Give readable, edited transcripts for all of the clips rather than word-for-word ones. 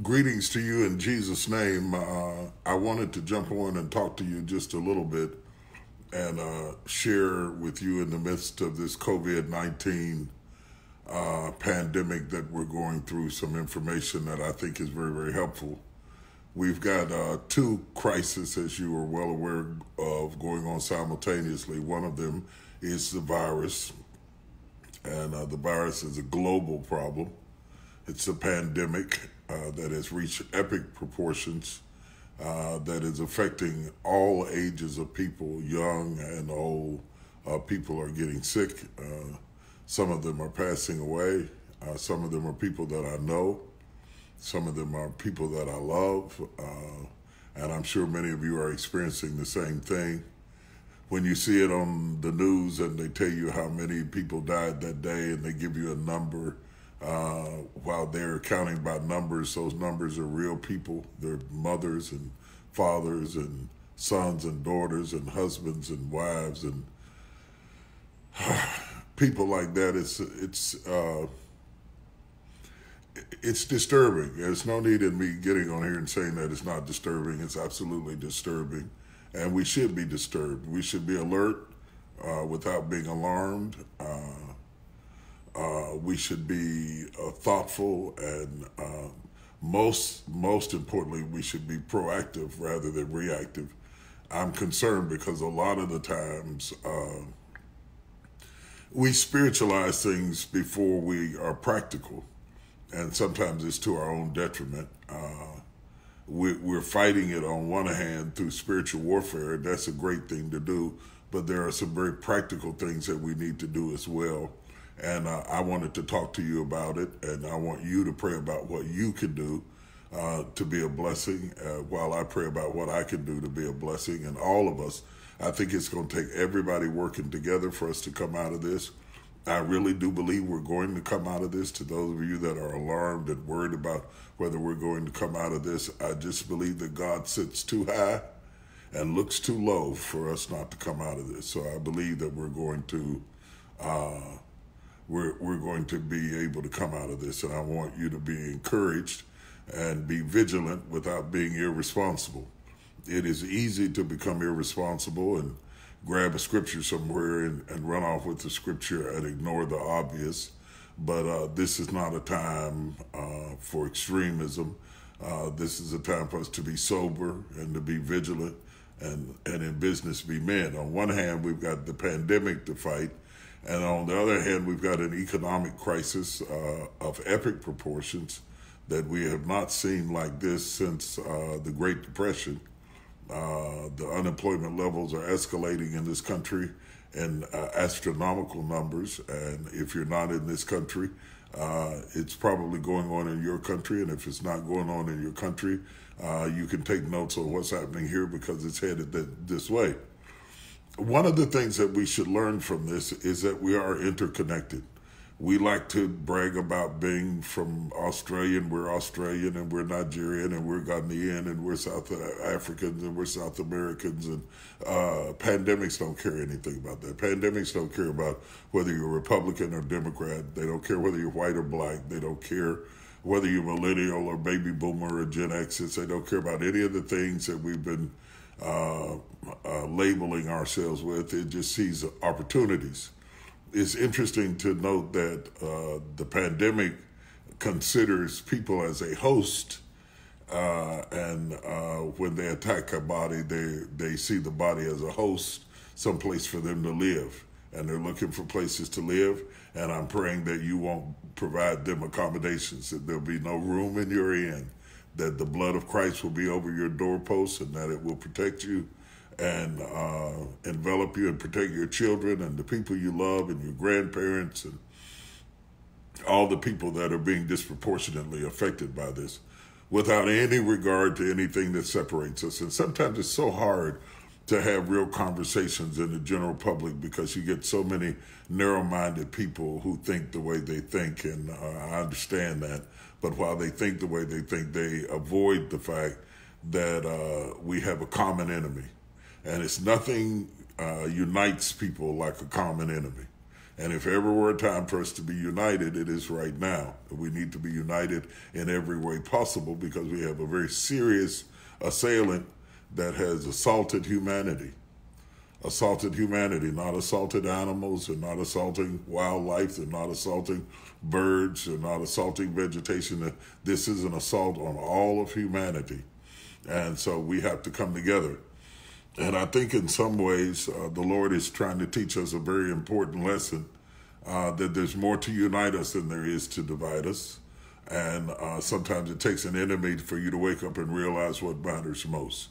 Greetings to you in Jesus' name. I wanted to jump on and talk to you just a little bit and share with you in the midst of this COVID-19 pandemic that we're going through some information that I think is very, very helpful. We've got two crises, as you are well aware of, going on simultaneously. One of them is the virus, and the virus is a global problem. It's a pandemic that has reached epic proportions, that is affecting all ages of people, young and old. People are getting sick. Some of them are passing away. Some of them are people that I know. Some of them are people that I love. And I'm sure many of you are experiencing the same thing. When you see it on the news and they tell you how many people died that day and they give you a number, while they're counting by numbers, those numbers are real people. They're mothers and fathers and sons and daughters and husbands and wives and people like that. It's disturbing. There's no need in me getting on here and saying that it's not disturbing. It's absolutely disturbing, and we should be disturbed. We should be alert without being alarmed. We should be thoughtful, and most importantly, we should be proactive rather than reactive. I'm concerned because a lot of the times we spiritualize things before we are practical, and sometimes it's to our own detriment. We're fighting it on one hand through spiritual warfare. That's a great thing to do, but there are some very practical things that we need to do as well. And I wanted to talk to you about it, and I want you to pray about what you can do to be a blessing, while I pray about what I can do to be a blessing. And all of us, I think it's going to take everybody working together for us to come out of this. I really do believe we're going to come out of this. To those of you that are alarmed and worried about whether we're going to come out of this, I just believe that God sits too high and looks too low for us not to come out of this. So I believe that we're going to we're going to be able to come out of this, and I want you to be encouraged and be vigilant without being irresponsible. It is easy to become irresponsible and grab a scripture somewhere and run off with the scripture and ignore the obvious, but this is not a time for extremism. This is a time for us to be sober and to be vigilant and in business be men. On one hand, we've got the pandemic to fight, and on the other hand, we've got an economic crisis of epic proportions that we have not seen like this since the Great Depression. The unemployment levels are escalating in this country in astronomical numbers. And if you're not in this country, it's probably going on in your country. And if it's not going on in your country, you can take notes on what's happening here because it's headed this way. One of the things that we should learn from this is that we are interconnected. We like to brag about being from Australian. We're Australian, and we're Nigerian, and we're Ghanaian, and we're South Africans, and we're South Americans. And pandemics don't care anything about that. Pandemics don't care about whether you're Republican or Democrat. They don't care whether you're white or black. They don't care whether you're millennial or baby boomer or Gen Xers. They don't care about any of the things that we've been labeling ourselves with. It just sees opportunities. It's interesting to note that the pandemic considers people as a host, and when they attack a body, they see the body as a host, someplace for them to live, and they're looking for places to live, and I'm praying that you won't provide them accommodations, that there'll be no room in your inn, that the blood of Christ will be over your doorposts, and that it will protect you and envelop you and protect your children and the people you love and your grandparents and all the people that are being disproportionately affected by this without any regard to anything that separates us. And sometimes it's so hard to have real conversations in the general public because you get so many narrow-minded people who think the way they think, and I understand that. But while they think the way they think, they avoid the fact that we have a common enemy. And it's nothing unites people like a common enemy. And if ever were a time for us to be united, it is right now. We need to be united in every way possible because we have a very serious assailant that has assaulted humanity. Assaulted humanity, not assaulted animals, and not assaulting wildlife, and not assaulting birds, and not assaulting vegetation. This is an assault on all of humanity. And so we have to come together. And I think in some ways, the Lord is trying to teach us a very important lesson, that there's more to unite us than there is to divide us. And sometimes it takes an enemy for you to wake up and realize what matters most.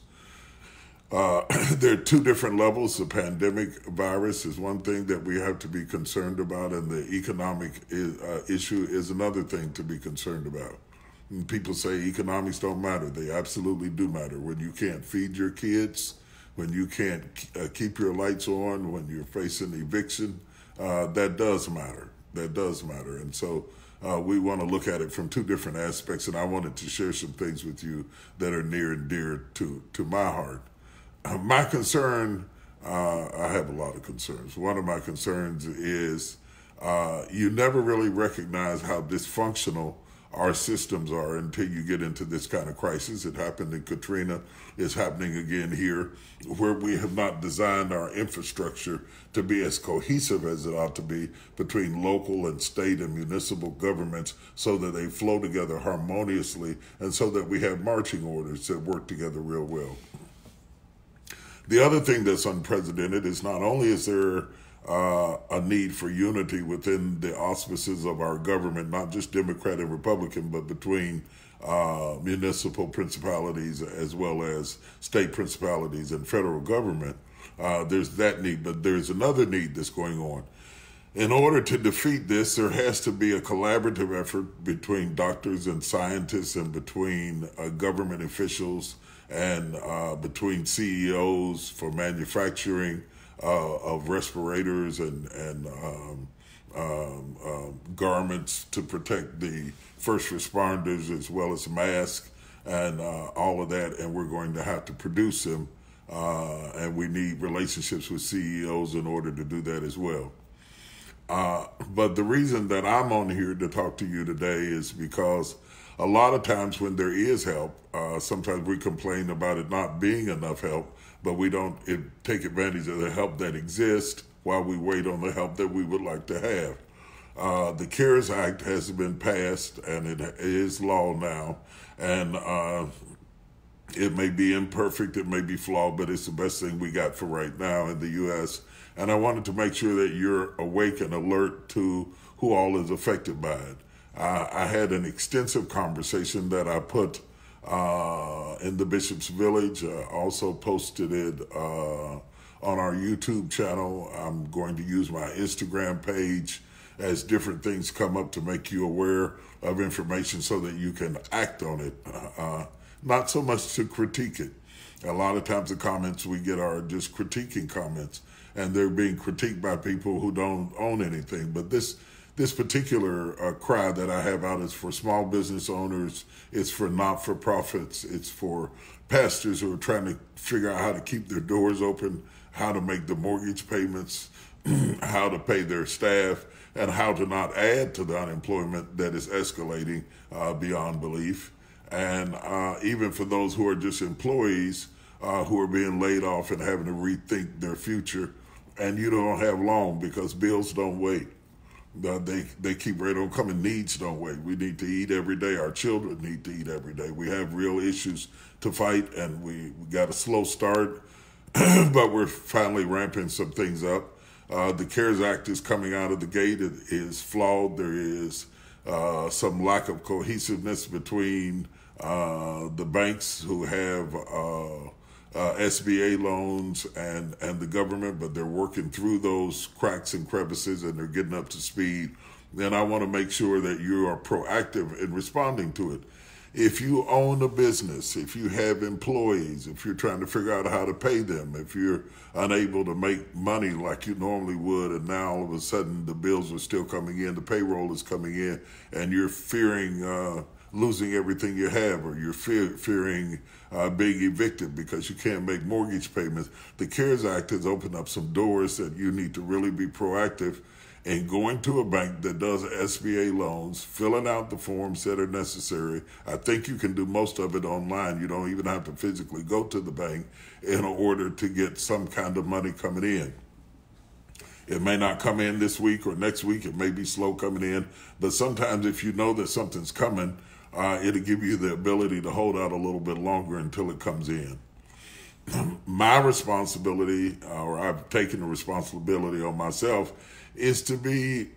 There are two different levels. The pandemic virus is one thing that we have to be concerned about, and the economic issue is another thing to be concerned about. And people say economics don't matter. They absolutely do matter. When you can't feed your kids, when you can't keep your lights on, when you're facing eviction, that does matter. That does matter. And so we want to look at it from two different aspects, and I wanted to share some things with you that are near and dear to my heart. My concern, I have a lot of concerns. One of my concerns is you never really recognize how dysfunctional our systems are until you get into this kind of crisis. It happened in Katrina. It's happening again here, where we have not designed our infrastructure to be as cohesive as it ought to be between local and state and municipal governments so that they flow together harmoniously and so that we have marching orders that work together real well. The other thing that's unprecedented is not only is there a need for unity within the auspices of our government, not just Democrat and Republican, but between municipal principalities as well as state principalities and federal government. There's that need, but there's another need that's going on. In order to defeat this, there has to be a collaborative effort between doctors and scientists and between government officials and between CEOs for manufacturing of respirators and garments to protect the first responders, as well as masks and all of that. And we're going to have to produce them. And we need relationships with CEOs in order to do that as well. But the reason that I'm on here to talk to you today is because a lot of times when there is help, sometimes we complain about it not being enough help, but we don't take advantage of the help that exists while we wait on the help that we would like to have. The CARES Act has been passed, and it is law now, and it may be imperfect, it may be flawed, but it's the best thing we got for right now in the U.S., and I wanted to make sure that you're awake and alert to who all is affected by it. I had an extensive conversation that I put in the Bishop's Village. Also posted it on our YouTube channel. I'm going to use my Instagram page as different things come up to make you aware of information so that you can act on it, not so much to critique it. A lot of times the comments we get are just critiquing comments, and they're being critiqued by people who don't own anything. But this particular cry that I have out is for small business owners, it's for not-for-profits, it's for pastors who are trying to figure out how to keep their doors open, how to make the mortgage payments, how to pay their staff, and how to not add to the unemployment that is escalating beyond belief. And even for those who are just employees who are being laid off and having to rethink their future, and you don't have long because bills don't wait. They keep right on coming. Needs don't wait. We need to eat every day. Our children need to eat every day. We have real issues to fight, and we got a slow start, but we're finally ramping some things up. The CARES Act is coming out of the gate. It is flawed. There is some lack of cohesiveness between the banks who have SBA loans and the government, but they're working through those cracks and crevices and they're getting up to speed. And I want to make sure that you are proactive in responding to it. If you own a business, if you have employees, if you're trying to figure out how to pay them, if you're unable to make money like you normally would, and now all of a sudden the bills are still coming in, the payroll is coming in, and you're fearing losing everything you have, or you're fearing being evicted because you can't make mortgage payments, the CARES Act has opened up some doors that you need to really be proactive and going to a bank that does SBA loans, filling out the forms that are necessary. I think you can do most of it online. You don't even have to physically go to the bank in order to get some kind of money coming in. It may not come in this week or next week. It may be slow coming in. But sometimes if you know that something's coming, it'll give you the ability to hold out a little bit longer until it comes in. My responsibility, or I've taken the responsibility on myself, is to be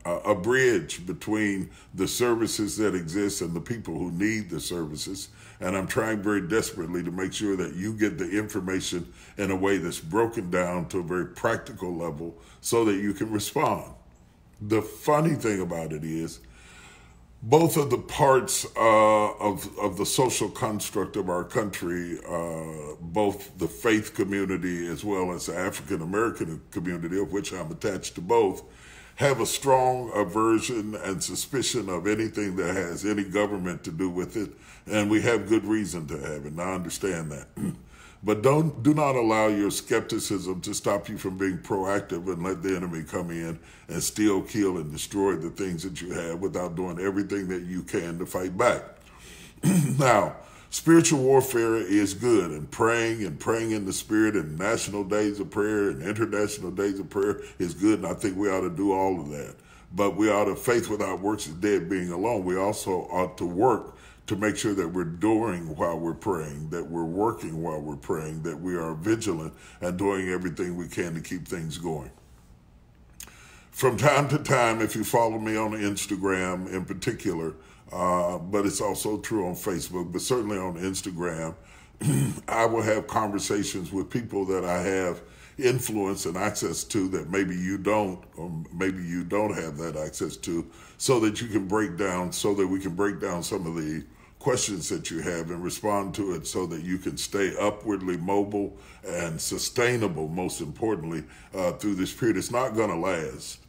a bridge between the services that exist and the people who need the services. And I'm trying very desperately to make sure that you get the information in a way that's broken down to a very practical level so that you can respond. The funny thing about it is, both of the parts of the social construct of our country, both the faith community as well as the African American community, of which I'm attached to both, have a strong aversion and suspicion of anything that has any government to do with it, and we have good reason to have it, and I understand that. But do not allow your skepticism to stop you from being proactive and let the enemy come in and steal, kill, and destroy the things that you have without doing everything that you can to fight back. Now, spiritual warfare is good, and praying in the spirit and national days of prayer and international days of prayer is good, and I think we ought to do all of that. But we ought to, faith without works is dead being alone. We also ought to work to make sure that we're doing while we're praying, that we're working while we're praying, that we are vigilant and doing everything we can to keep things going. From time to time, if you follow me on Instagram in particular, but it's also true on Facebook, but certainly on Instagram, I will have conversations with people that I have influence and access to that maybe you don't, or maybe you don't have that access to, so that you can break down, so that we can break down some of the questions that you have and respond to it so that you can stay upwardly mobile and sustainable, most importantly, through this period. It's not going to last.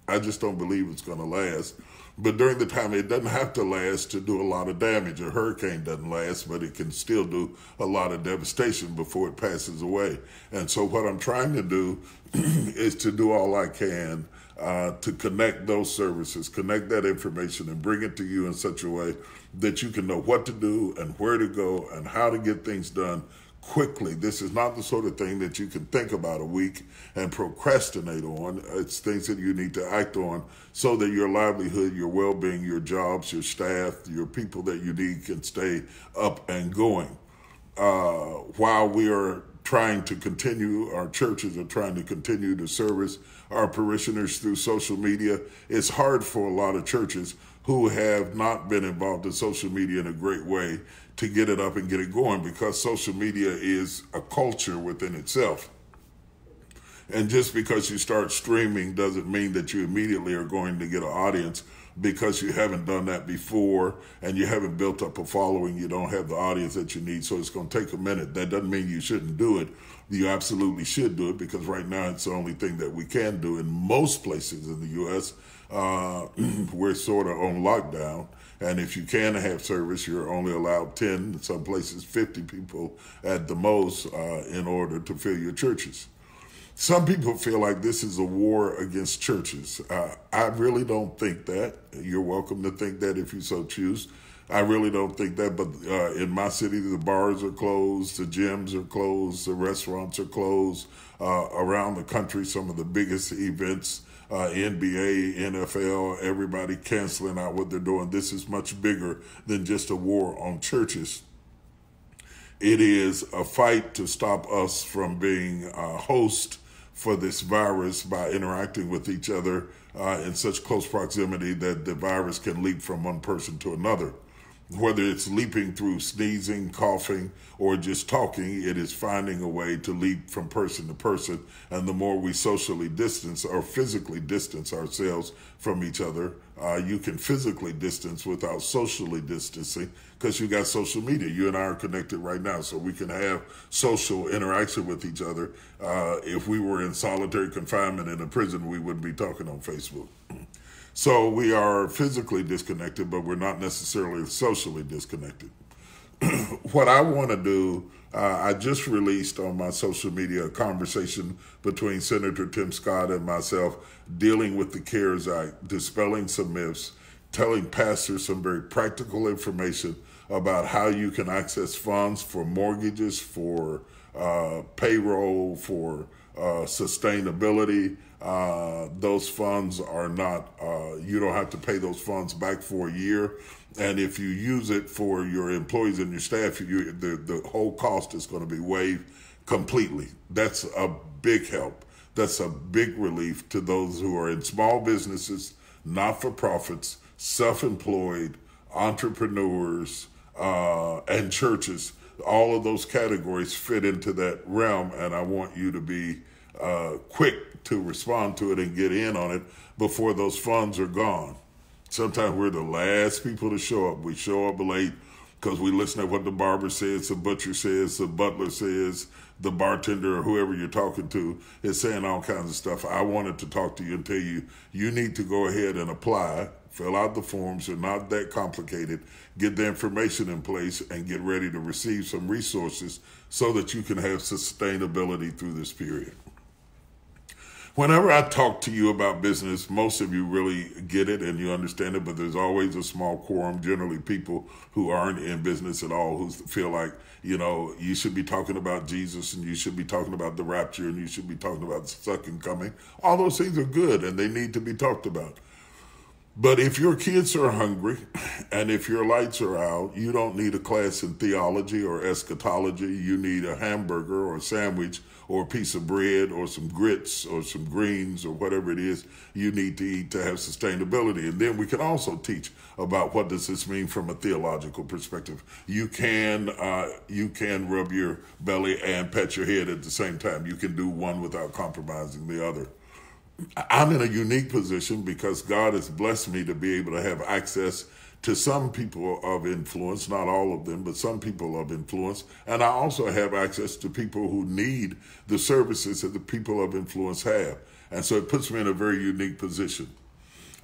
I just don't believe it's going to last. But during the time, it doesn't have to last to do a lot of damage. A hurricane doesn't last, but it can still do a lot of devastation before it passes away. And so what I'm trying to do is to do all I can to connect those services, connect that information, and bring it to you in such a way that you can know what to do and where to go and how to get things done quickly. This is not the sort of thing that you can think about a week and procrastinate on. It's things that you need to act on so that your livelihood, your well-being, your jobs, your staff, your people that you need can stay up and going. While we are trying to continue, our churches are trying to continue to service our parishioners through social media, it's hard for a lot of churches who have not been involved in social media in a great way to get it up and get it going, because social media is a culture within itself. And just because you start streaming doesn't mean that you immediately are going to get an audience, because you haven't done that before and you haven't built up a following. You don't have the audience that you need, so it's going to take a minute. That doesn't mean you shouldn't do it. You absolutely should do it, because right now it's the only thing that we can do. In most places in the U.S., we're sort of on lockdown. And if you can have service, you're only allowed 10, in some places 50 people at the most in order to fill your churches. Some people feel like this is a war against churches. I really don't think that. You're welcome to think that if you so choose. I really don't think that, but in my city, the bars are closed, the gyms are closed, the restaurants are closed. Around the country, some of the biggest events, NBA, NFL, everybody canceling out what they're doing. This is much bigger than just a war on churches. It is a fight to stop us from being a host for this virus by interacting with each other in such close proximity that the virus can leap from one person to another. Whether it's leaping through sneezing, coughing, or just talking, it is finding a way to leap from person to person. And the more we socially distance or physically distance ourselves from each other, you can physically distance without socially distancing, because you got social media. You and I are connected right now, so we can have social interaction with each other. If we were in solitary confinement in a prison, we wouldn't be talking on Facebook. So we are physically disconnected, but we're not necessarily socially disconnected. What I want to do, I just released on my social media a conversation between Senator Tim Scott and myself dealing with the CARES Act, dispelling some myths, telling pastors some very practical information about how you can access funds for mortgages, for payroll, for sustainability. Those funds are not, you don't have to pay those funds back for a year. And if you use it for your employees and your staff, the whole cost is going to be waived completely. That's a big help. That's a big relief to those who are in small businesses, not-for-profits, self-employed, entrepreneurs, and churches. All of those categories fit into that realm, and I want you to be quick to respond to it and get in on it before those funds are gone. Sometimes we're the last people to show up. We show up late because we listen to what the barber says, the butcher says, the butler says, the bartender or whoever you're talking to is saying all kinds of stuff. I wanted to talk to you and tell you, you need to go ahead and apply, fill out the forms. They're not that complicated. Get the information in place and get ready to receive some resources so that you can have sustainability through this period. Whenever I talk to you about business, most of you really get it and you understand it, but there's always a small quorum, generally people who aren't in business at all, who feel like, you know, you should be talking about Jesus and you should be talking about the rapture and you should be talking about the second coming. All those things are good and they need to be talked about. But if your kids are hungry and if your lights are out, you don't need a class in theology or eschatology. You need a hamburger or a sandwich or a piece of bread or some grits or some greens or whatever it is you need to eat to have sustainability. And then we can also teach about what does this mean from a theological perspective. You can rub your belly and pet your head at the same time. You can do one without compromising the other. I'm in a unique position because God has blessed me to be able to have access to some people of influence, not all of them, but some people of influence. And I also have access to people who need the services that the people of influence have. And so it puts me in a very unique position.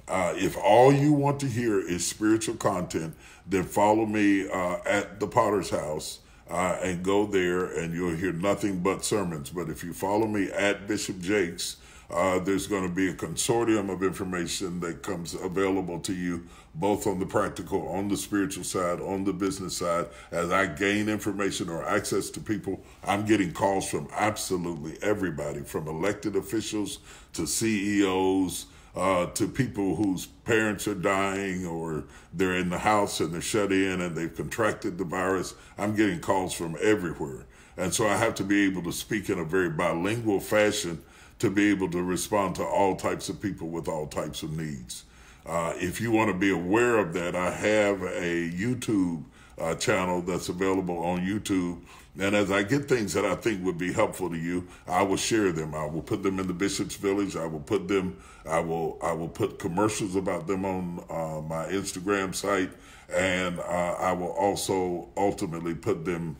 If all you want to hear is spiritual content, then follow me at the Potter's House and go there and you'll hear nothing but sermons. But if you follow me at Bishop Jakes, there's going to be a consortium of information that comes available to you, both on the practical, on the spiritual side, on the business side. As I gain information or access to people, I'm getting calls from absolutely everybody, from elected officials to CEOs, to people whose parents are dying or they're in the house and they're shut in and they've contracted the virus. I'm getting calls from everywhere. And so I have to be able to speak in a very bilingual fashion to be able to respond to all types of people with all types of needs. If you want to be aware of that, I have a YouTube channel that's available on YouTube. And as I get things that I think would be helpful to you, I will share them. I will put them in the Bishop's Village. I will put commercials about them on my Instagram site. And I will also ultimately put them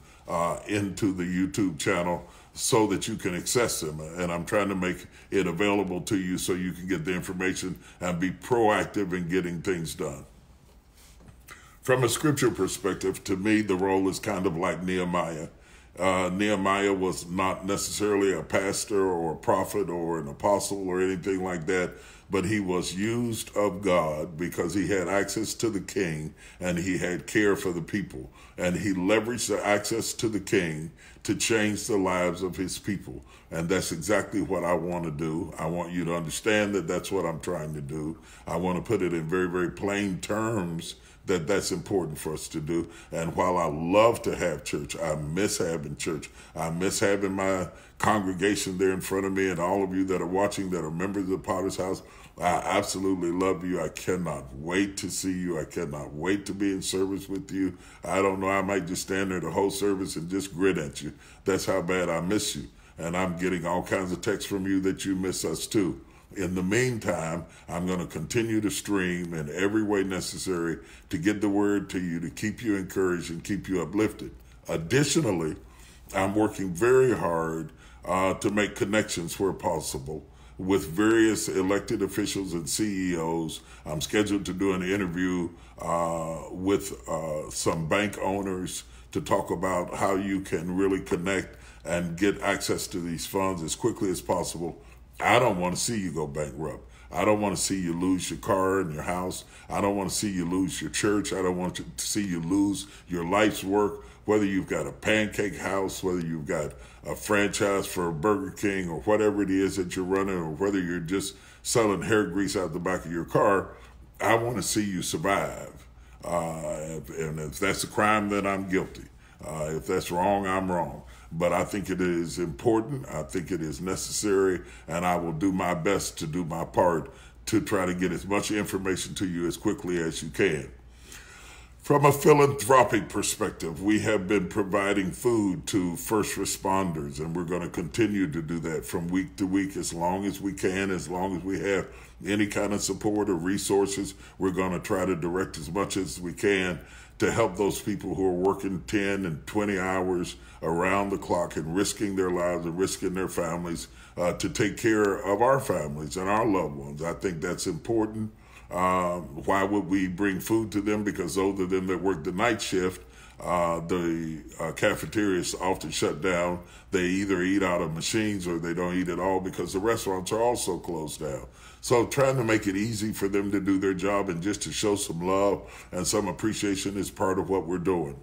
into the YouTube channel so that you can access them. And I'm trying to make it available to you so you can get the information and be proactive in getting things done. From a scripture perspective, to me, the role is kind of like Nehemiah. Nehemiah was not necessarily a pastor or a prophet or an apostle or anything like that, but he was used of God because he had access to the king and he had care for the people. And he leveraged the access to the king to change the lives of his people. And that's exactly what I want to do. I want you to understand that that's what I'm trying to do. I want to put it in very, very plain terms that that's important for us to do. And while I love to have church, I miss having church. I miss having my congregation there in front of me, and all of you that are watching that are members of the Potter's House. I absolutely love you. I cannot wait to see you. I cannot wait to be in service with you. I don't know, I might just stand there the whole service and just grin at you. That's how bad I miss you. And I'm getting all kinds of texts from you that you miss us too. In the meantime, I'm going to continue to stream in every way necessary to get the word to you, to keep you encouraged and keep you uplifted. Additionally, I'm working very hard to make connections where possible. with various elected officials and CEOs. I'm scheduled to do an interview with some bank owners to talk about how you can really connect and get access to these funds as quickly as possible. I don't want to see you go bankrupt. I don't want to see you lose your car and your house. I don't want to see you lose your church. I don't want to see you lose your life's work, whether you've got a pancake house, whether you've got a franchise for Burger King or whatever it is that you're running, or whether you're just selling hair grease out the back of your car. I want to see you survive. And if that's a crime, then I'm guilty. If that's wrong, I'm wrong. But I think it is important. I think it is necessary. And I will do my best to do my part to try to get as much information to you as quickly as you can. From a philanthropic perspective, we have been providing food to first responders, and we're going to continue to do that from week to week as long as we can, as long as we have any kind of support or resources. We're going to try to direct as much as we can to help those people who are working 10 and 20 hours around the clock and risking their lives and risking their families to take care of our families and our loved ones. I think that's important. Why would we bring food to them? Because those of them that work the night shift, the cafeterias often shut down. They either eat out of machines or they don't eat at all because the restaurants are also closed down. So trying to make it easy for them to do their job and just to show some love and some appreciation is part of what we're doing.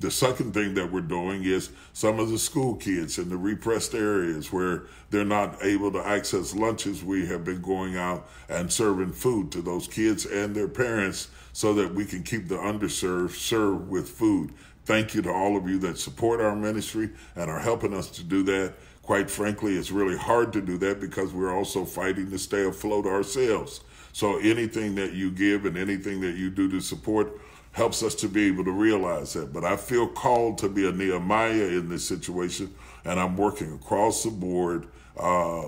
The second thing that we're doing is some of the school kids in the repressed areas where they're not able to access lunches. We have been going out and serving food to those kids and their parents so that we can keep the underserved served with food. Thank you to all of you that support our ministry and are helping us to do that. Quite frankly, it's really hard to do that because we're also fighting to stay afloat ourselves. So anything that you give and anything that you do to support helps us to be able to realize that. But I feel called to be a Nehemiah in this situation, and I'm working across the board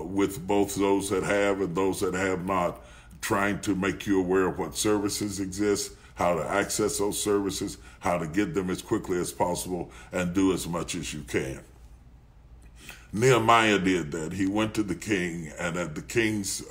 with both those that have and those that have not, trying to make you aware of what services exist, how to access those services, how to get them as quickly as possible, and do as much as you can. Nehemiah did that. He went to the king, and at the king's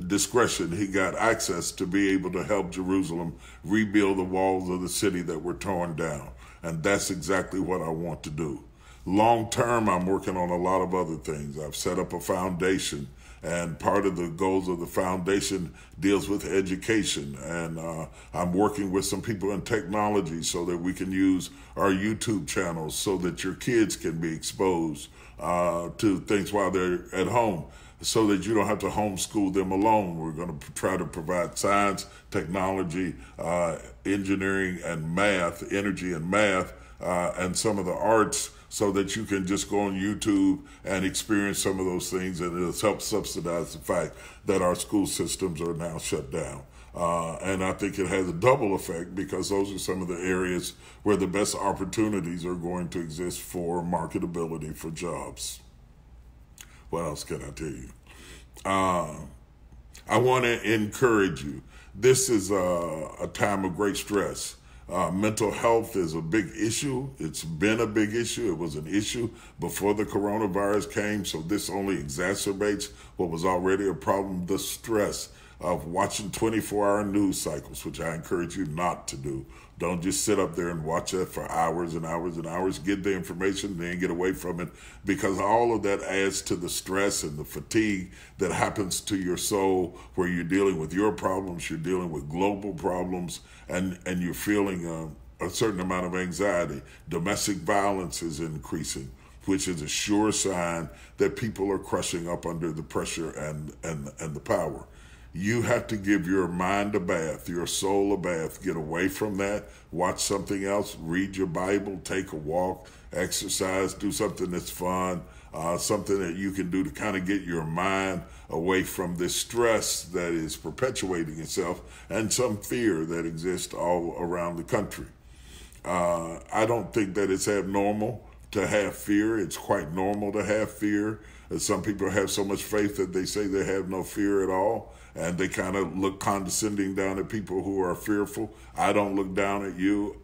discretion, he got access to be able to help Jerusalem rebuild the walls of the city that were torn down. And that's exactly what I want to do. Long term, I'm working on a lot of other things. I've set up a foundation, and part of the goals of the foundation deals with education. And I'm working with some people in technology so that we can use our YouTube channels so that your kids can be exposed to things while they're at home, so that you don't have to homeschool them alone. We're going to try to provide science, technology, engineering, and math, energy and math, and some of the arts, so that you can just go on YouTube and experience some of those things, and it'll help subsidize the fact that our school systems are now shut down. And I think it has a double effect because those are some of the areas where the best opportunities are going to exist for marketability for jobs. What else can I tell you? I want to encourage you. This is a time of great stress. Mental health is a big issue. It's been a big issue. It was an issue before the coronavirus came, so this only exacerbates what was already a problem, the stress of watching 24-hour news cycles, which I encourage you not to do. Don't just sit up there and watch that for hours and hours and hours. Get the information, then get away from it, because all of that adds to the stress and the fatigue that happens to your soul, where you're dealing with your problems, you're dealing with global problems, and you're feeling a certain amount of anxiety. Domestic violence is increasing, which is a sure sign that people are crushing up under the pressure and the power. You have to give your mind a bath, your soul a bath. Get away from that. Watch something else. Read your Bible. Take a walk. Exercise. Do something that's fun. Something that you can do to kind of get your mind away from this stress that is perpetuating itself and some fear that exists all around the country. I don't think that it's abnormal to have fear. It's quite normal to have fear. Some people have so much faith that they say they have no fear at all, and they kind of look condescending down at people who are fearful. I don't look down at you.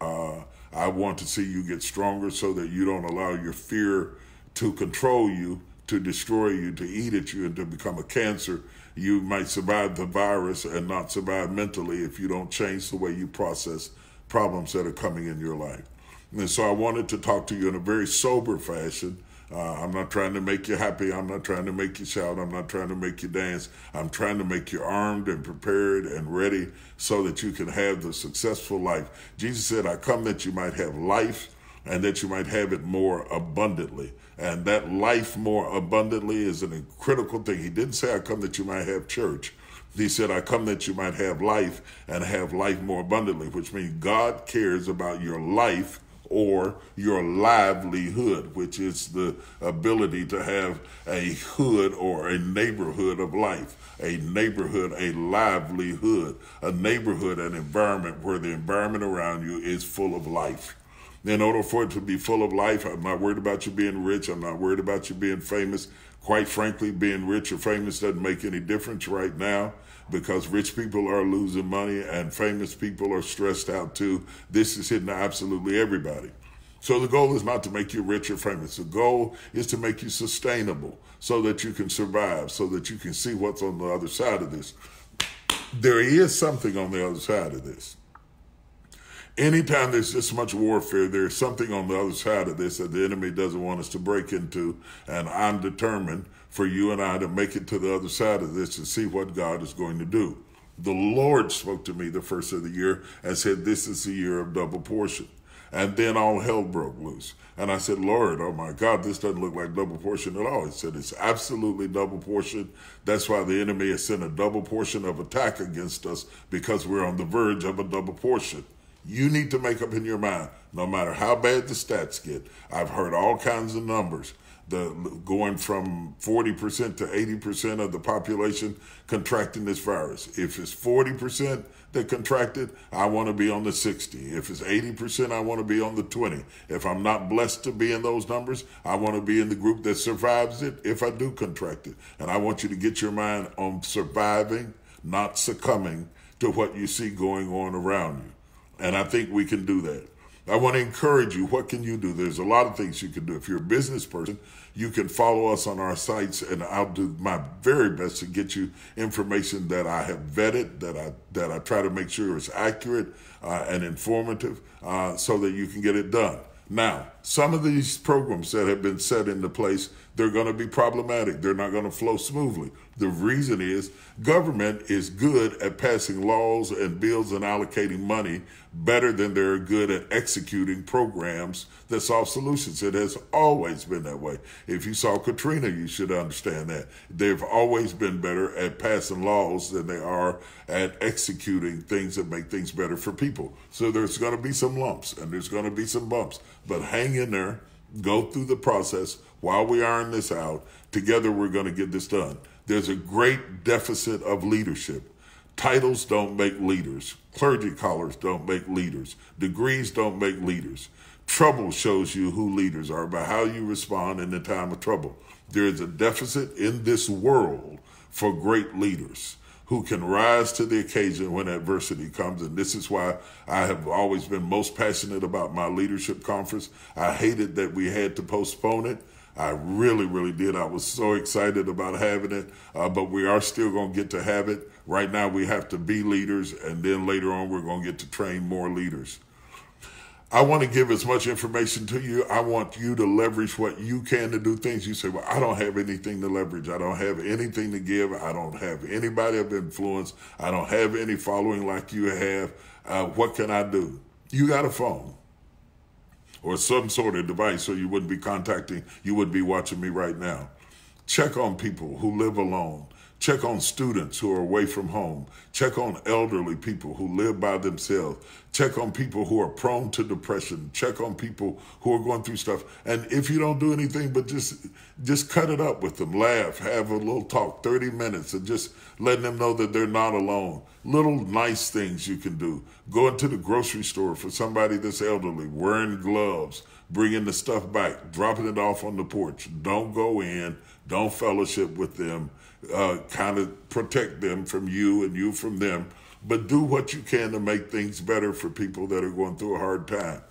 I want to see you get stronger so that you don't allow your fear to control you, to destroy you, to eat at you, and to become a cancer. You might survive the virus and not survive mentally if you don't change the way you process problems that are coming in your life. And so I wanted to talk to you in a very sober fashion. I'm not trying to make you happy. I'm not trying to make you shout. I'm not trying to make you dance. I'm trying to make you armed and prepared and ready so that you can have the successful life. Jesus said, I come that you might have life and that you might have it more abundantly. And that life more abundantly is a critical thing. He didn't say, I come that you might have church. He said, I come that you might have life and have life more abundantly, which means God cares about your life or your livelihood, which is the ability to have a hood or a neighborhood of life, a neighborhood, a livelihood, a neighborhood, an environment where the environment around you is full of life. In order for it to be full of life, I'm not worried about you being rich. I'm not worried about you being famous. Quite frankly, being rich or famous doesn't make any difference right now because rich people are losing money and famous people are stressed out too. This is hitting absolutely everybody. So the goal is not to make you rich or famous. The goal is to make you sustainable so that you can survive, so that you can see what's on the other side of this. There is something on the other side of this. Anytime there's this much warfare, there's something on the other side of this that the enemy doesn't want us to break into, and I'm determined for you and I to make it to the other side of this and see what God is going to do. The Lord spoke to me the first of the year and said, this is the year of double portion. And then all hell broke loose. And I said, Lord, oh my God, this doesn't look like double portion at all. He said, it's absolutely double portion. That's why the enemy has sent a double portion of attack against us, because we're on the verge of a double portion. You need to make up in your mind, no matter how bad the stats get. I've heard all kinds of numbers, going from 40% to 80% of the population contracting this virus. If it's 40% that contracted, I want to be on the 60. If it's 80%, I want to be on the 20. If I'm not blessed to be in those numbers, I want to be in the group that survives it if I do contract it. And I want you to get your mind on surviving, not succumbing to what you see going on around you. And I think we can do that. I want to encourage you. What can you do? There's a lot of things you can do. If you're a business person, you can follow us on our sites, and I'll do my very best to get you information that I have vetted, that I try to make sure is accurate and informative, so that you can get it done. Now, some of these programs that have been set into place, they're going to be problematic. They're not going to flow smoothly. The reason is government is good at passing laws and bills and allocating money better than they're good at executing programs that solve solutions. It has always been that way. If you saw Katrina, you should understand that. They've always been better at passing laws than they are at executing things that make things better for people. So there's going to be some lumps and there's going to be some bumps, but hang in there, go through the process while we iron this out. Together, we're going to get this done. There's a great deficit of leadership. Titles don't make leaders. Clergy collars don't make leaders. Degrees don't make leaders. Trouble shows you who leaders are by how you respond in the time of trouble. There is a deficit in this world for great leaders who can rise to the occasion when adversity comes. And this is why I have always been most passionate about my leadership conference. I hated that we had to postpone it. I really, really did. I was so excited about having it, but we are still going to get to have it. Right now, we have to be leaders, and then later on, we're going to get to train more leaders. I want to give as much information to you. I want you to leverage what you can to do things. You say, well, I don't have anything to leverage. I don't have anything to give. I don't have anybody of influence. I don't have any following like you have. What can I do? You got a phone or some sort of device, so you wouldn't be watching me right now. Check on people who live alone. Check on students who are away from home. Check on elderly people who live by themselves. Check on people who are prone to depression. Check on people who are going through stuff. And if you don't do anything but just cut it up with them, laugh, have a little talk, 30 minutes, and just letting them know that they're not alone. Little nice things you can do. Go into the grocery store for somebody that's elderly, wearing gloves, bringing the stuff back, dropping it off on the porch. Don't go in. Don't fellowship with them. Kind of protect them from you and you from them, but do what you can to make things better for people that are going through a hard time.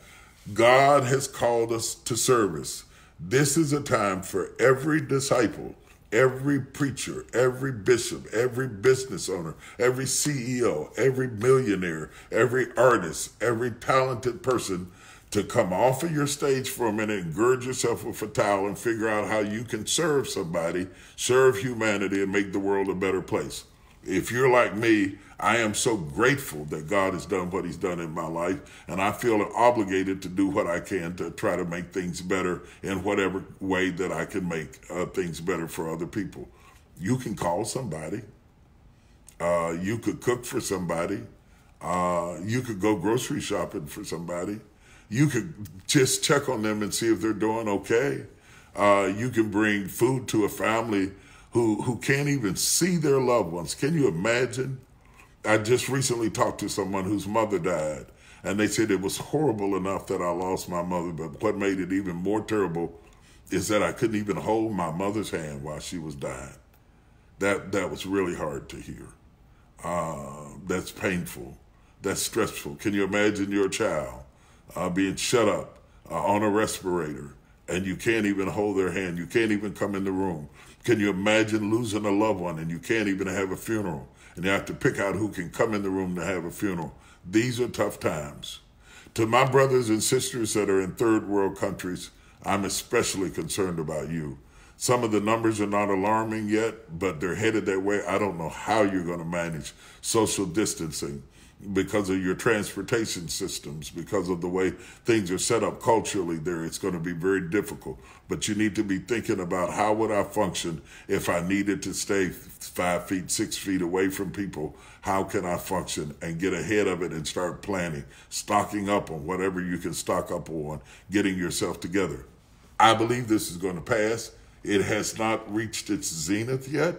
God has called us to service. This is a time for every disciple, every preacher, every bishop, every business owner, every CEO, every millionaire, every artist, every talented person to come off of your stage for a minute and gird yourself with a towel and figure out how you can serve somebody, serve humanity, and make the world a better place. If you're like me, I am so grateful that God has done what he's done in my life, and I feel obligated to do what I can to try to make things better in whatever way that I can make things better for other people. You can call somebody. You could cook for somebody. You could go grocery shopping for somebody. You could just check on them and see if they're doing okay. You can bring food to a family who can't even see their loved ones. Can you imagine? I just recently talked to someone whose mother died, and they said it was horrible enough that I lost my mother, but what made it even more terrible is that I couldn't even hold my mother's hand while she was dying. That was really hard to hear. That's painful. That's stressful. Can you imagine your child being shut up on a respirator, and you can't even hold their hand? You can't even come in the room. Can you imagine losing a loved one and you can't even have a funeral? And you have to pick out who can come in the room to have a funeral. These are tough times. To my brothers and sisters that are in third world countries, I'm especially concerned about you. Some of the numbers are not alarming yet, but they're headed that way. I don't know how you're going to manage social distancing because of your transportation systems, because of the way things are set up culturally there. It's going to be very difficult. But you need to be thinking about, how would I function if I needed to stay 5 feet, 6 feet away from people? How can I function and get ahead of it and start planning, stocking up on whatever you can stock up on, getting yourself together? I believe this is going to pass. It has not reached its zenith yet.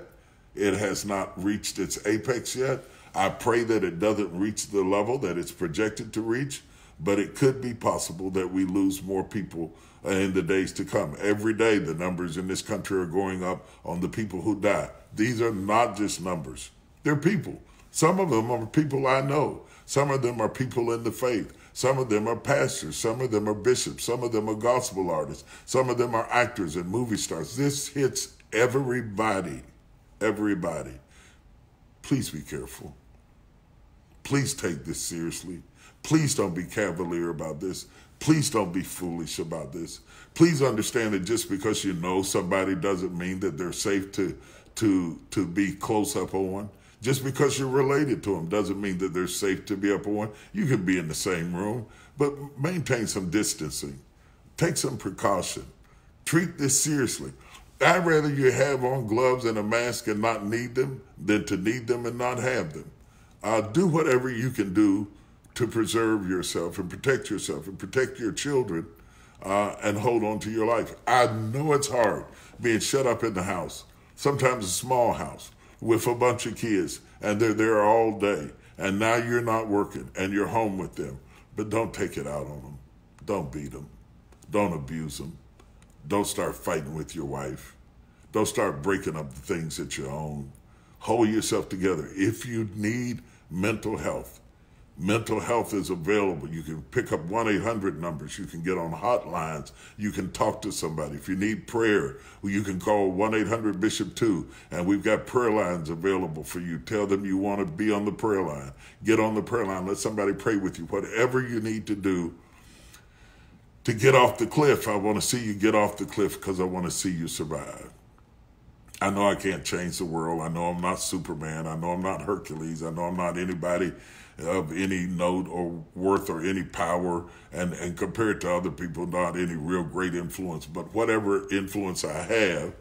It has not reached its apex yet. I pray that it doesn't reach the level that it's projected to reach, but it could be possible that we lose more people in the days to come. Every day, the numbers in this country are going up on the people who die. These are not just numbers. They're people. Some of them are people I know. Some of them are people in the faith. Some of them are pastors. Some of them are bishops. Some of them are gospel artists. Some of them are actors and movie stars. This hits everybody. Everybody. Please be careful. Please take this seriously. Please don't be cavalier about this. Please don't be foolish about this. Please understand that just because you know somebody doesn't mean that they're safe to be close up on. Just because you're related to them doesn't mean that they're safe to be up on. You can be in the same room, but maintain some distancing. Take some precaution. Treat this seriously. I'd rather you have on gloves and a mask and not need them than to need them and not have them. Do whatever you can do to preserve yourself and protect your children, and hold on to your life. I know it's hard being shut up in the house, sometimes a small house, with a bunch of kids, and they're there all day, and now you're not working, and you're home with them. But don't take it out on them. Don't beat them. Don't abuse them. Don't start fighting with your wife. Don't start breaking up the things that you own. Hold yourself together. If you need mental health is available. You can pick up 1-800 numbers. You can get on hotlines. You can talk to somebody. If you need prayer, you can call 1-800-BISHOP-2, and we've got prayer lines available for you. Tell them you want to be on the prayer line. Get on the prayer line. Let somebody pray with you. Whatever you need to do to get off the cliff, I want to see you get off the cliff because I want to see you survive. I know I can't change the world. I know I'm not Superman. I know I'm not Hercules. I know I'm not anybody of any note or worth or any power, and compared to other people, not any real great influence. But whatever influence I have,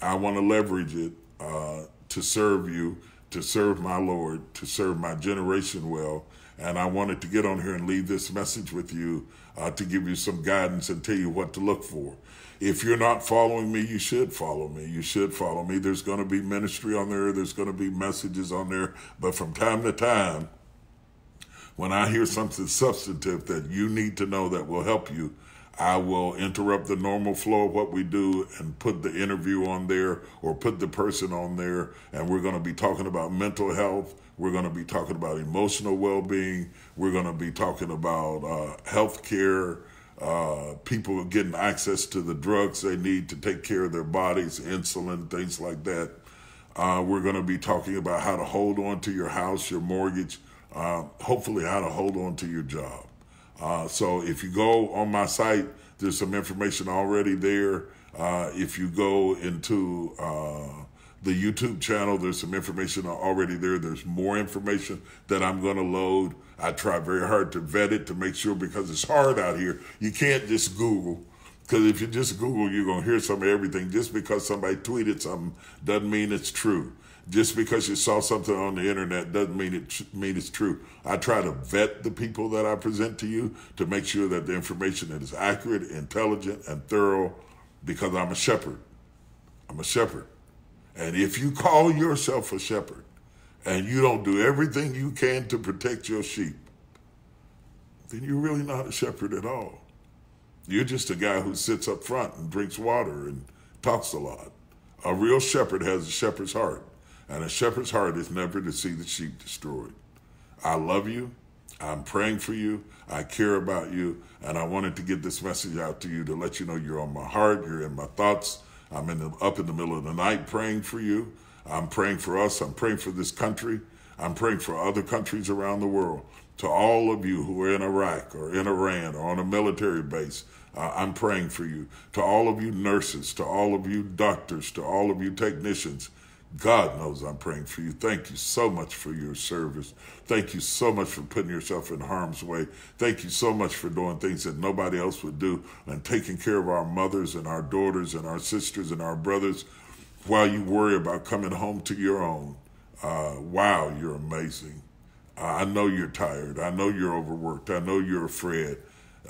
I want to leverage it to serve you, to serve my Lord, to serve my generation well. And I wanted to get on here and leave this message with you to give you some guidance and tell you what to look for. If you're not following me, you should follow me. You should follow me. There's going to be ministry on there. There's going to be messages on there. But from time to time, when I hear something substantive that you need to know that will help you, I will interrupt the normal flow of what we do and put the interview on there or put the person on there. And we're going to be talking about mental health. We're going to be talking about emotional well-being. We're going to be talking about health care. People are getting access to the drugs they need to take care of their bodies, insulin, things like that. We're going to be talking about how to hold on to your house, your mortgage, hopefully how to hold on to your job. So if you go on my site, there's some information already there. If you go into the YouTube channel, there's some information already there. There's more information that I'm going to load. I try very hard to vet it to make sure, because it's hard out here. You can't just Google, because if you just Google, you're going to hear some of everything. Just because somebody tweeted something doesn't mean it's true. Just because you saw something on the internet doesn't mean it's true. I try to vet the people that I present to you to make sure that the information is accurate, intelligent, and thorough, because I'm a shepherd. I'm a shepherd. And if you call yourself a shepherd and you don't do everything you can to protect your sheep, then you're really not a shepherd at all. You're just a guy who sits up front and drinks water and talks a lot. A real shepherd has a shepherd's heart, and a shepherd's heart is never to see the sheep destroyed. I love you. I'm praying for you. I care about you, and I wanted to get this message out to you to let you know you're on my heart, you're in my thoughts. I'm up in the middle of the night praying for you. I'm praying for us. I'm praying for this country. I'm praying for other countries around the world. To all of you who are in Iraq or in Iran or on a military base, I'm praying for you. To all of you nurses, to all of you doctors, to all of you technicians, God knows I'm praying for you. Thank you so much for your service. Thank you so much for putting yourself in harm's way. Thank you so much for doing things that nobody else would do, and taking care of our mothers and our daughters and our sisters and our brothers while you worry about coming home to your own. Wow, you're amazing. I know you're tired. I know you're overworked. I know you're afraid.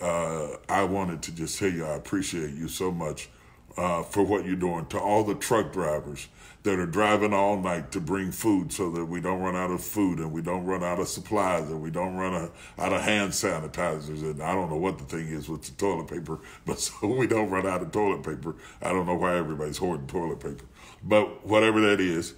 I wanted to just tell you I appreciate you so much for what you're doing. To all the truck drivers that are driving all night to bring food so that we don't run out of food, and we don't run out of supplies, and we don't run out of hand sanitizers, and I don't know what the thing is with the toilet paper, but so we don't run out of toilet paper. I don't know why everybody's hoarding toilet paper, but whatever that is,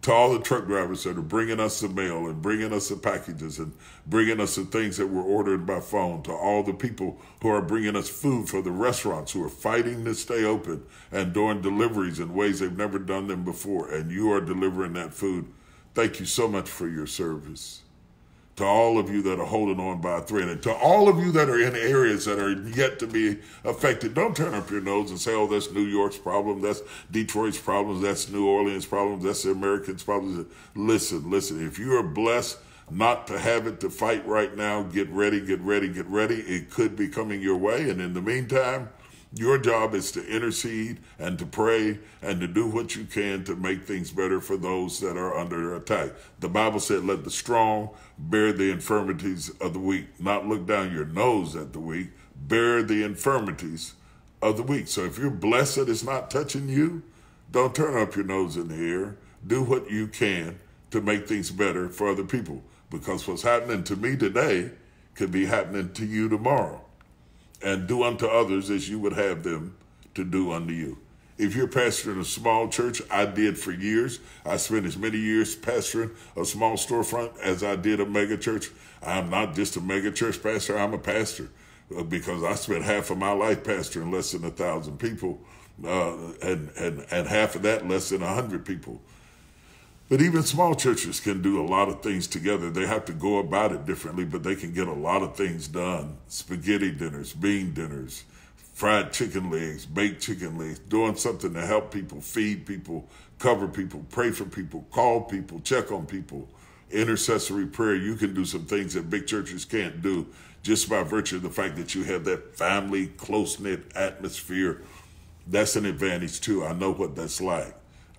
to all the truck drivers that are bringing us the mail and bringing us the packages and bringing us the things that we're ordering by phone, to all the people who are bringing us food for the restaurants who are fighting to stay open and doing deliveries in ways they've never done them before, and you are delivering that food, thank you so much for your service. To all of you that are holding on by a thread, and to all of you that are in areas that are yet to be affected, don't turn up your nose and say, oh, that's New York's problem, that's Detroit's problem, that's New Orleans' problem, that's the Americans' problem. Listen, if you are blessed not to have it to fight right now, get ready. It could be coming your way, and in the meantime, your job is to intercede and to pray and to do what you can to make things better for those that are under attack. The Bible said, let the strong bear the infirmities of the weak, not look down your nose at the weak, bear the infirmities of the weak. So if you're blessed that it's not touching you, don't turn up your nose in the air. Do what you can to make things better for other people, because what's happening to me today could be happening to you tomorrow. And do unto others as you would have them to do unto you. If you're pastoring a small church, I did for years. I spent as many years pastoring a small storefront as I did a mega church. I'm not just a mega church pastor, I'm a pastor, because I spent half of my life pastoring less than 1,000 people, and half of that less than 100 people. But even small churches can do a lot of things together. They have to go about it differently, but they can get a lot of things done. Spaghetti dinners, bean dinners, fried chicken legs, baked chicken legs, doing something to help people, feed people, cover people, pray for people, call people, check on people. Intercessory prayer, you can do some things that big churches can't do just by virtue of the fact that you have that family, close-knit atmosphere. That's an advantage too. I know what that's like.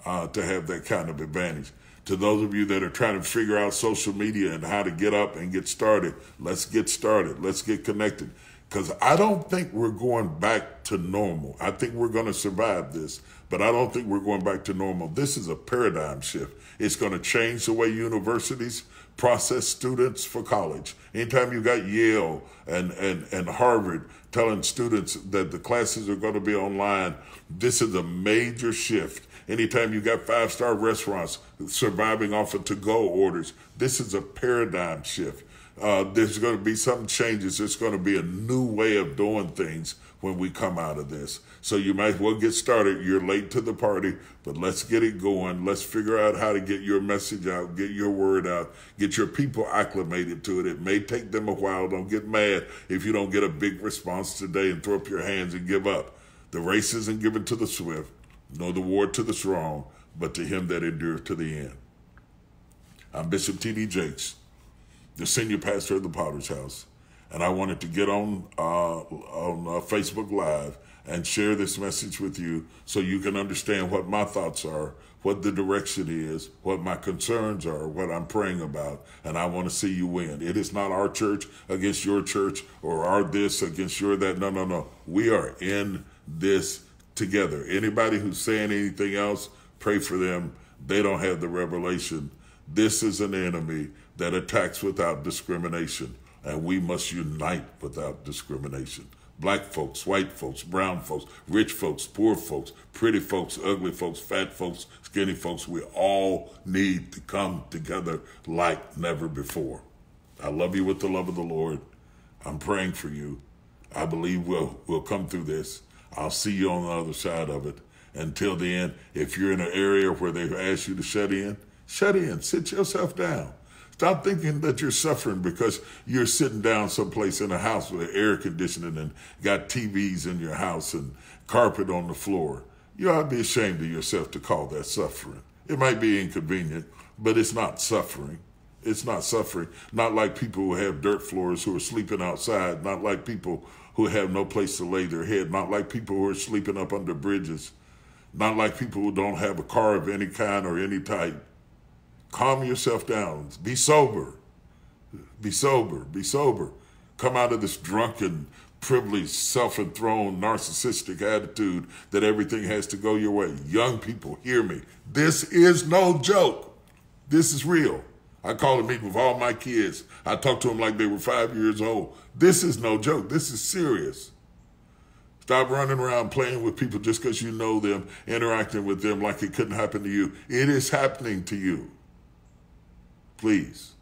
To have that kind of advantage. To those of you that are trying to figure out social media and how to get up and get started, let's get started. Let's get connected. Because I don't think we're going back to normal. I think we're going to survive this, but I don't think we're going back to normal. This is a paradigm shift. It's going to change the way universities process students for college. Anytime you got Yale and Harvard telling students that the classes are going to be online, this is a major shift. Anytime you got five-star restaurants surviving off of to-go orders, this is a paradigm shift. There's going to be some changes. There's going to be a new way of doing things when we come out of this. So you might as well get started. You're late to the party, but let's get it going. Let's figure out how to get your message out, get your word out, get your people acclimated to it. It may take them a while. Don't get mad if you don't get a big response today and throw up your hands and give up. The race isn't given to the swift, nor the war to the strong, but to him that endureth to the end. I'm Bishop T.D. Jakes, the senior pastor of the Potter's House, and I wanted to get on Facebook Live and share this message with you so you can understand what my thoughts are, what the direction is, what my concerns are, what I'm praying about, and I want to see you win. It is not our church against your church or our this against your that. No, no, no. We are in this together. Anybody who's saying anything else, pray for them. They don't have the revelation. This is an enemy that attacks without discrimination, and we must unite without discrimination. Black folks, white folks, brown folks, rich folks, poor folks, pretty folks, ugly folks, fat folks, skinny folks, we all need to come together like never before. I love you with the love of the Lord. I'm praying for you. I believe we'll come through this. I'll see you on the other side of it. Until the end, if you're in an area where they've asked you to shut in, sit yourself down. Stop thinking that you're suffering because you're sitting down someplace in a house with air conditioning and got TVs in your house and carpet on the floor. You ought to be ashamed of yourself to call that suffering. It might be inconvenient, but it's not suffering. It's not suffering. Not like people who have dirt floors who are sleeping outside. Not like people who have no place to lay their head. Not like people who are sleeping up under bridges. Not like people who don't have a car of any kind or any type. Calm yourself down. Be sober. Be sober. Be sober. Come out of this drunken, privileged, self-enthroned, narcissistic attitude that everything has to go your way. Young people, hear me. This is no joke. This is real. I call a meeting with all my kids. I talk to them like they were 5 years old. This is no joke. This is serious. Stop running around playing with people just because you know them, interacting with them like it couldn't happen to you. It is happening to you. Please.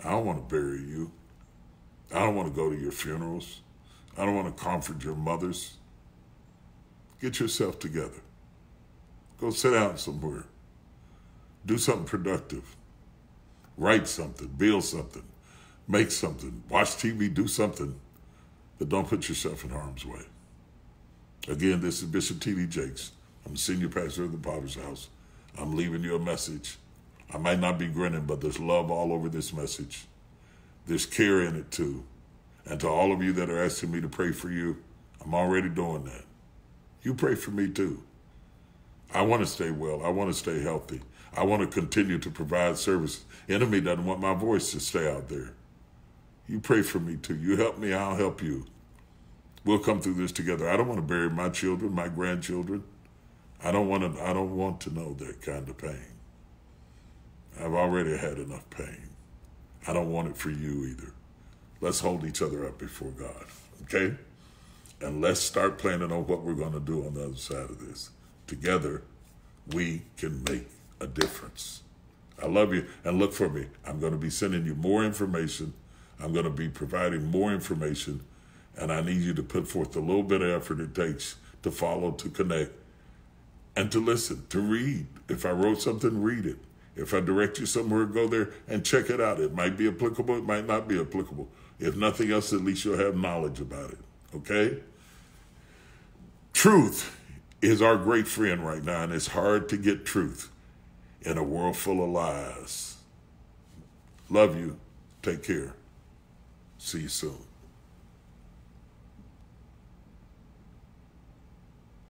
I don't want to bury you. I don't want to go to your funerals. I don't want to comfort your mothers. Get yourself together. Go sit down somewhere. Do something productive. Write something. Build something. Make something. Watch TV. Do something. But don't put yourself in harm's way. Again, this is Bishop T.D. Jakes. I'm the senior pastor of the Potter's House. I'm leaving you a message. I might not be grinning, but there's love all over this message. There's care in it too. And to all of you that are asking me to pray for you, I'm already doing that. You pray for me too. I want to stay well. I want to stay healthy. I want to continue to provide service. Enemy doesn't want my voice to stay out there. You pray for me too. You help me, I'll help you. We'll come through this together. I don't want to bury my children, my grandchildren. I don't want to know that kind of pain. I've already had enough pain. I don't want it for you either. Let's hold each other up before God, okay? And let's start planning on what we're going to do on the other side of this. Together, we can make a difference. I love you, and look for me. I'm going to be sending you more information. I'm going to be providing more information, and I need you to put forth a little bit of effort it takes to follow, to connect, and to listen, to read. If I wrote something, read it. If I direct you somewhere, go there and check it out. It might be applicable, it might not be applicable. If nothing else, at least you'll have knowledge about it, okay? Truth is our great friend right now, and it's hard to get truth in a world full of lies. Love you. Take care. See you soon.